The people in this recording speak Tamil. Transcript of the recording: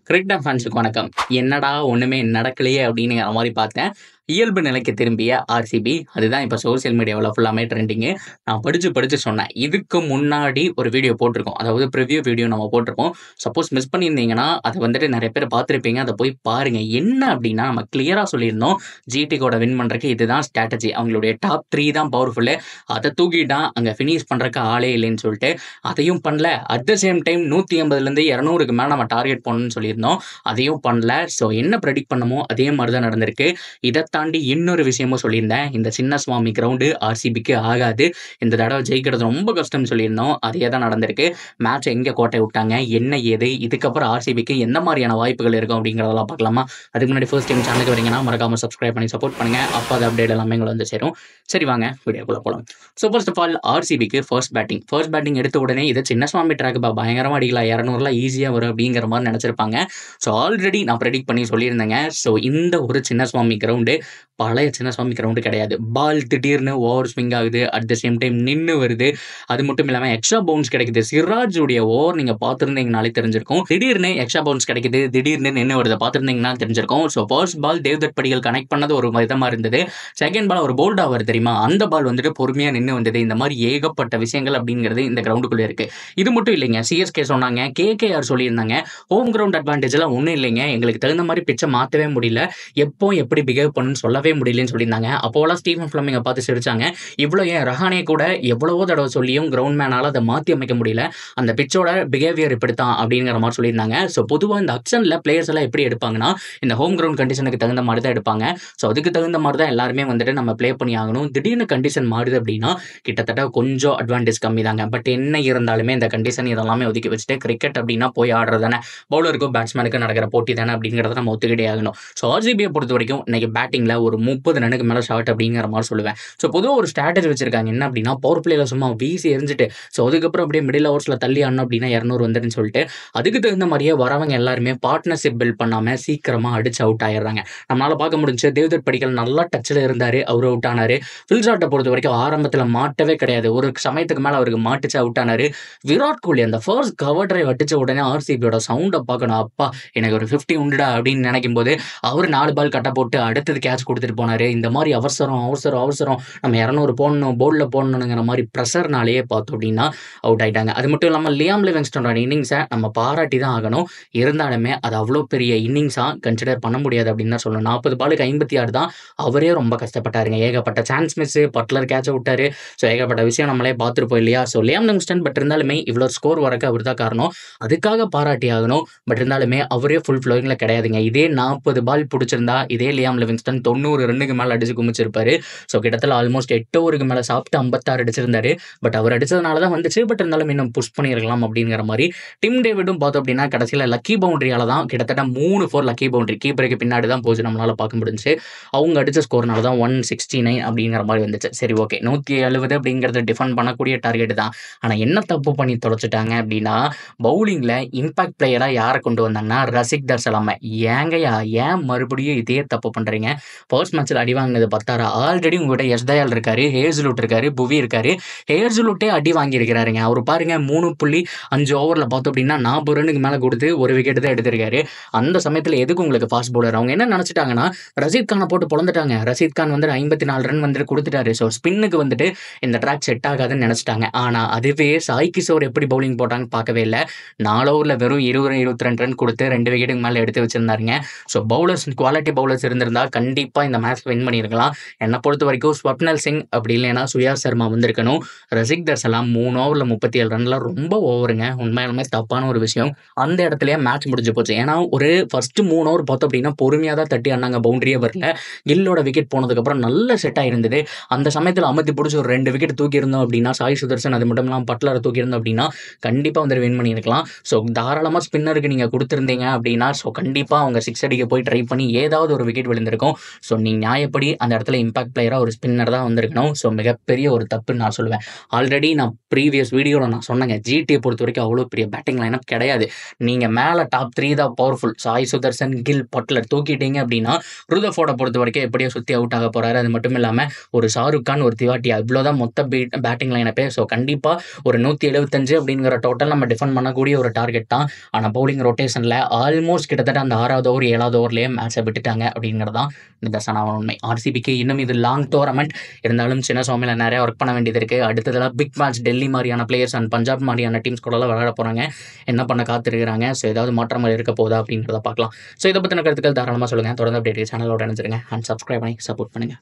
கிரிக்கெட் ஃபேன்ஸுக்கு வணக்கம். என்னடா ஒண்ணுமே நடக்கலையே அப்படிங்கிற மாரி பார்த்தேன். இயல்பு நிலைக்கு திரும்பிய ஆர்சிபி. அதுதான் இப்ப சோசியல் மீடியாவுல ஃபுல்லாமே ட்ரெண்டிங்கு. நான் படிச்சு படிச்சு சொன்னேன். இதுக்கு முன்னாடி ஒரு வீடியோ போட்டிருக்கோம். அதாவது ப்ரிவ்யூ வீடியோ நம்ம போட்டிருக்கோம். சப்போஸ் மிஸ் பண்ணியிருந்தீங்கன்னா, அத வந்துட்டு நெறைய பேர் பார்த்திருப்பீங்க. அத போய் பாருங்க. என்ன அப்படின்னா, நம்ம கிளியரா சொல்லியிருந்தோம். ஜிடி கூட வின் பண்றதுக்கு இதுதான் ஸ்ட்ராட்டஜி. அவங்களுடைய டாப் 3 தான் பவர்ஃபுல்லு. அத தூக்கிட்டான். அங்க ஃபினிஷ் பண்றதுக்கு ஆளே இல்லைன்னு சொல்லிட்டு, அதையும் பண்ணல. அட் த சேம் டைம் 180லேருந்து 200க்கு மேல நம்ம டார்கெட் பண்ணணும்னு சொல்லியிருந்தோம். அதையும் பண்ணல. ஸோ என்ன ப்ரெடிக்ட் பண்ணமோ அதே மாரி தான் நடந்திருக்கு. இத தாண்டி இன்னொரு விஷயமும் சொல்லியிருந்தேன். இந்த சின்னசுவாமி கிரவுண்டு ஆர்சிபிக்கு ஆகாது. இந்த தடவ ஜெயிக்கிறது ரொம்ப கஷ்டம்னு சொல்லியிருந்தோம். அதே தான் நடந்திருக்கு. மேட்ச எங்க கோட்டை விட்டாங்க? என்ன ஏது? இதுக்கப்புறம் ஆர்சிபிக்கு எந்த மாரியான வாய்ப்புகள் இருக்கும் அப்படிங்கிறதெல்லாம் பார்க்கலாமா? அதுக்கு முன்னாடி ஃபர்ஸ்ட் டைம் சேனலுக்கு வரீங்கன்னா மறக்காம சப்ஸ்கிரைப் பண்ணி சப்போர்ட் பண்ணுங்க. அப்ப அது அப்டேட் எல்லாமே உங்கள வந்து சேரும். சரி வாங்க வீடியோக்குள்ள போலாம். ஸோ ஃபர்ஸ்ட் ஆஃப் ஆல் ஆர்சிபிக்கு ஃபர்ஸ்ட் பேட்டிங். ஃபர்ஸ்ட் பேட்டிங் எடுத்த உடனே இது சின்னசுவாமி ட்ராக்பா பயங்கரமா அடிக்கலாம் 200லாம் ஈஸியா வரும் அப்படிங்கிற மாரி நெனச்சிருப்பாங்க. ஸோ ஆல்ரெடி நான் ப்ரெடிக்ட் பண்ணி சொல்லியிருந்தேங்க. ஸோ இந்த ஒரு சின்னசுவாமி கிரவுண்டு பழைய சின்னசுவாமி கிரவுண்டு கிடையாது. பால் திடீர்னு ஓவர் ஸ்விங் ஆகுது. அட் த சேம் டைம் நின்னு வருது. அது மட்டும் இல்லாம எக்ஸ்ட்ரா பவுன்ஸ் கிடைக்குது. சிராஜ் உடைய ஓவர் நீங்க பார்த்திருந்தீங்கனாலே தெரிஞ்சிருக்கும். திடீர்னு எக்ஸ்ட்ரா பவுன்ஸ் கிடைக்குது. திடீர்னு நின்னு வருது. பார்த்திருந்தீங்கன்னா தெரிஞ்சிருக்கும். ஸோ ஃபர்ஸ்ட் பால் தேவ்தத் படிகள் கனெக்ட் பண்ணது ஒரு விதமா இருந்தது. செகண்ட் பால் ஒரு போல்ட் ஆவர் தெரியுமா? அந்த பால் வந்துட்டு பொறுமையா நின்னு வந்தது. இந்த மாரி ஏகப்பட்ட விஷயங்கள் அப்படிங்கிறது இந்த கிரவுண்டுக்குள்ள இருக்கு. இது மட்டும் இல்லைங்க. சிஎஸ்கே சொன்னாங்க. கேகேஆர் சொல்லியிருந்தாங்க. ஹோம் கிரவுண்ட் அட்வான்டேஜ்லாம் ஒண்ணும் இல்லைங்க. எங்களுக்கு தகுந்த மாரி பிட்ச மாத்தவே முடியல. எப்போ எப்படி பிஹேவ் பண்ணணும்னு சொல்லவே முடியலன்னு சொல்லியிருந்தாங்க. அப்போலாம் ஸ்டீவன் ஃபிளமிங்க பார்த்து சிரிச்சாங்க. இவ்வளோ ஏன் ரஹானே கூட எவ்வளவோ தடவை சொல்லியும் கிரவுண்ட் மேனால அதை மாத்தி அமைக்க முடியல. அந்த பிட்சோட பிஹேவியர் இப்படித்தான் அப்படிங்கிற மாதிரி சொல்லியிருந்தாங்க. ஸோ பொதுவாக இந்த ஆக்ஷன்ல பிளேயர்ஸ் எல்லாம் எப்படி எடுப்பாங்கன்னா, இந்த ஹோம் கிரவுண்ட் கண்டிஷனுக்கு தகுந்த மாதிரி தான் எடுப்பாங்க. ஸோ அதுக்கு தகுந்த மாதிரி தான் எல்லாருமே வந்துட்டு நம்ம ப்ளே பண்ணி ஆகணும். திடீர்னு கண்டிஷன் மாறுது அப்படின்னா கிட்டத்தட்ட கொஞ்சம் அட்வான்டேஜ் கம்மி தாங்க. பட் என்ன இருந்தாலுமே இந்த கண்டிஷன் இதெல்லாமே ஒதுக்கி வச்சுட்டு கிரிக்கெட் அப்படின்னா போய் ஆடுறது தானே. பவுலருக்கும் பேட்ஸ்மேனுக்கும் நடக்கிற போட்டி தானே அப்படிங்கிறத நம்ம ஒத்துக்கிட்டே ஆகணும். ஸோ ஆர்சிபியை பொறுத்த வரைக்கும் இன்னைக்கு பேட்டிங்ல ஒரு 30 ரன்னுக்கு மேலே ஷாட் அப்படிங்கிற மாதிரி சொல்லுவேன். ஸோ பொதுவாக ஒரு ஸ்ட்ராட்டஜி வச்சிருக்காங்க. என்ன அப்படின்னா பவர் பிளேல சும்மா வீசி எரிஞ்சிட்டு ஸோ அதுக்கப்புறம் அப்படியே மிடில் ஓவர்ஸில் தள்ளி ஆடணும் அப்படின்னா 200 வந்துருன்னு சொல்லிட்டு அதுக்கு தகுந்த மாதிரியே வரவங்க எல்லாருமே பார்ட்னர்ஷிப் பில்ட் பண்ணாம சீக்கிரமா அடிச்சு அவுட் ஆயிடுறாங்க. நம்மளால பார்க்க முடிஞ்சு தேவ்தத் படிக்கல் நல்லா டச்சில் இருந்தாரு. அவர் அவுட் ஆனாரு. ஃபில்சாட்டை பொறுத்த வரைக்கும் ஆரம்பத்தில் மாட்டவே கிடையாது. ஒரு சமயத்துக்கு மேலே அவருக்கு மாட்டுச்சு அவுட் ஆனாரு. விராட் கோலி அந்த ஃபர்ஸ்ட் கவர் டிரைவ் அடிச்ச உடனே ஆர்சிபியோட சவுண்டை பார்க்கணும். அப்பா எனக்கு ஒரு 50 உண்டுடா அப்படின்னு நினைக்கும் போது அவர் 4 பால் கட்ட போட்டு அடுத்தது கேட்ச் கொடுத்துட்டு போனாரு. இந்த மாதிரி அவசரம் அவசரம் அவசரம் நம்ம 200 போடணும் போல்டில் போடணுங்கிற மாதிரி ப்ரெஷர்னாலேயே பார்த்தோம் அப்படின்னா அவுட் ஆயிட்டாங்க. அது மட்டும் இல்லாமல் லியாம் லிவிங்ஸ்டனோட இன்னிங்ஸை நம்ம பாராட்டி தான் ஆகணும். இருந்தாலுமே அது அவ்வளோ பெரிய இன்னிங்ஸாக கன்சிடர் பண்ண முடியாது அப்படின்னு தான் சொல்லணும். 40 பாலுக்கு 56 தான். அவரே ரொம்ப கஷ்டப்பட்டாருங்க. ஏகப்பட்ட சான்ஸ் மிஸ். பட்லர் கேட்ச விட்டாரு. ஸோ ஏகப்பட்ட விஷயம் நம்மளே பார்த்துருப்போம் இல்லையா? ஸோ லியாம் லிவிங்ஸ்டன் பட் இருந்தாலுமே இவ்வளோ ஸ்கோர் வரக்கு அவர் தான் காரணம். அதுக்காக பாராட்டி ஆகணும். பட் இருந்தாலுமே அவரே ஃபுல் ஃப்ளோயிங்கில் கிடையாதுங்க. இதே 40 பால் பிடிச்சிருந்தா இதே லியாம் லிவிங்ஸ்டன் 90 ரன்னுக்கு மேலே அடிச்சு குமிச்சிருப்பாரு. ஸோ கிட்டத்தட்ட ஆல்மோஸ்ட் 8 ஓவருக்கு மேலே சாப்பிட்டு 56 அடிச்சிருந்தாரு. பட் அவர் அடிச்சதுனால தான் வந்துச்சு. பட் இருந்தாலும் இன்னும் புஷ் பண்ணியிருக்கலாம் அப்படிங்கிற மாதிரி. டிம் டேவிடும் பார்த்தோம் அப்படின்னா கடைசியில் லக்கி பவுண்டரியால தான் கிட்டத்தட்ட 3 4 லக்கி பவுண்டரி கீப்பருக்கு பின்னாடி தான் போச்சு நம்மளால பார்க்க முடிஞ்சு. அவங்க அடிச்ச ஸ்கோர்னால தான் 169 அப்படிங்கிற மாதிரி வந்துச்சு. சரி ஓகே 170 அப்படிங்கிறது டிஃபெண்ட் பண்ணக்கூடிய டார்கெட் தான். ஆனால் என்ன தப்பு பண்ணி தொலைச்சிட்டாங்க அப்படின்னா பவுலிங்கில் இம்பாக்ட் பிளேயராக யாரை கொண்டு வந்தாங்கன்னா ரசிக் தர்சலாம. ஏங்கயா ஏன் மறுபடியும் இதே தப்பு பண்ணுறீங்க? ஃபர்ஸ்ட் மேட்ச்சில் அடி வாங்கினது பத்தாரா? ஆல்ரெடி உங்கள்கிட்ட எஸ் தயால் இருக்காரு, ஹேர்ஸ்லுட் இருக்காரு, புவி இருக்காரு. ஹேர்ஸ்லுட்டே அடி வாங்கியிருக்கிறாருங்க. அவர் பாருங்க 3.5 ஓவரில் பார்த்தோம் அப்படின்னா 40 ரன்னுக்கு மேலே கொடுத்து ஒரு விக்கெட் தான் எடுத்திருக்காரு. அந்த சமயத்தில் எதுக்கு உங்களுக்கு ஃபாஸ்ட் பவுலர்? அவங்க என்ன நினச்சிட்டாங்கன்னா ரஷீத் கானை போட்டு பொழந்துட்டாங்க. ரஷீத் கான் வந்து 54 ரன் வந்துட்டு கொடுத்துட்டாரு. ஸோ ஸ்பின்னுக்கு வந்துட்டு இந்த ட்ராக் செட் ஆகாதுன்னு நினச்சிட்டாங்க. ஆனால் அதுவே சாய் கிஷோர் எப்படி பவுலிங் போட்டாங்கன்னு பார்க்கவே இல்லை. 4 ஓவரில் வெறும் 20 22 ரன் கொடுத்து 2 விக்கெட்டுக்கு மேலே எடுத்து வச்சிருந்தாருங்க. ஸோ பவுலர்ஸ் குவாலிட்டி பவுலர்ஸ் இருந்திருந்தா கண்டிப்பாக இந்த மேட்ச் வின் பண்ணியிருக்கலாம். என்னை பொறுத்த வரைக்கும் ஸ்வப்னல் சிங் அப்படி இல்லைன்னா சுயாஸ் சர்மா வந்திருக்கணும். ரசிக் தர்சலாம் 3 ஓவரில் 37 ரன்லாம் ரொம்ப ஓவருங்க. உண்மையாலுமே தப்பான ஒரு விஷயம். அந்த இடத்துலயே மேட்ச் முடிஞ்சு போச்சு. ஏன்னா ஒரு ஃபர்ஸ்ட் 3 ஓவர் பார்த்தோம் அப்படின்னா பொறுமையாக தான் தட்டி ஆனாங்க. பவுண்டரியே வரல. கில்லோட விக்கெட் போனதுக்கப்புறம் நல்ல செட் ஆயிருந்தது. அந்த சமயத்தில் அமர்த்தி பிடிச்சி ஒரு 2 விக்கெட் தூக்கி இருந்தோம் அப்படின்னா சாய் சுதர்சன் அது மட்டும் இல்லாமல் பட்லரை தூக்கி இருந்தோம் அப்படின்னா கண்டிப்பாக வந்து வின் பண்ணியிருக்கலாம். ஸோ தாராளமாக ஸ்பின்னருக்கு நீங்கள் கொடுத்துருந்தீங்க அப்படின்னா ஸோ கண்டிப்பாக அவங்க 6 அடிக்க போய் ட்ரை பண்ணி ஏதாவது ஒரு விக்கெட் விழுந்திருக்கும். ஸோ நீ நியாயப்படி அந்த இடத்துல இம்பாக்ட் பிளேயராக ஒரு ஸ்பின்னர் தான் வந்திருக்கணும். ஸோ மிகப்பெரிய ஒரு தப்புன்னு நான் சொல்லுவேன். ஆல்ரெடி நான் ப்ரீவியஸ் வீடியோவில் நான் சொன்னேங்க, ஜிடியை பொறுத்த வரைக்கும் அவ்வளோ பெரிய பேட்டிங் லைனப் கிடையாது. நீங்கள் மேலே டாப் 3 தான் பவர்ஃபுல். சாய் சுதர்சன், கில், பட்லர் தூக்கிட்டீங்க அப்படின்னா ருதர்ஃபோர்டை பொறுத்த வரைக்கும் எப்படியோ சுற்றி அவுட் ஆக போகிறாரு. அது மட்டும் இல்லாமல் ஒரு ஷாருக் கான், ஒரு திவாட்டியா, இவ்வளோதான் மொத்த பேட்டிங் லைனப்பே. ஸோ கண்டிப்பாக ஒரு 175 அப்படிங்கிற டோட்டல் நம்ம டிஃபெண்ட் பண்ணக்கூடிய ஒரு டார்கெட் தான். ஆனால் பவுலிங் ரொட்டேஷனில் ஆல்மோஸ்ட் கிட்டத்தட்ட அந்த 6வது ஓவர் 7வது ஓவர்லேயே மேட்சை விட்டுட்டாங்க அப்படிங்கிறது தான் நிதர்சனமான உண்மை. ஆர்சிபிக்கு இன்னும் இது லாங் டோர்னமெண்ட் இருந்தாலும் சின்ன சோமையில் நிறைய ஒர்க் பண்ண வேண்டியது இருக்குது. அடுத்ததில் பிக் மேட்ச் டெல்லி மாதிரியான பிளேயர்ஸ் அண்ட் பஞ்சாப் மாதிரியான டீம்ஸ் கூடலாம் விளையாட போகிறாங்க. என்ன பண்ண காத்திருக்கிறாங்க? ஸோ ஏதாவது மாற்றங்கள் இருக்க போதா அப்படிங்கிறத பார்க்கலாம். ஸோ இதை பற்றின கருத்துக்கள் தாராளமாக சொல்லுங்கள். தொடர்ந்து அப்படியே சேனலோட இணைஞ்சிருங்க அண்ட் சப்ஸ்கிரைப் பண்ணி சப்போர்ட் பண்ணுங்கள்.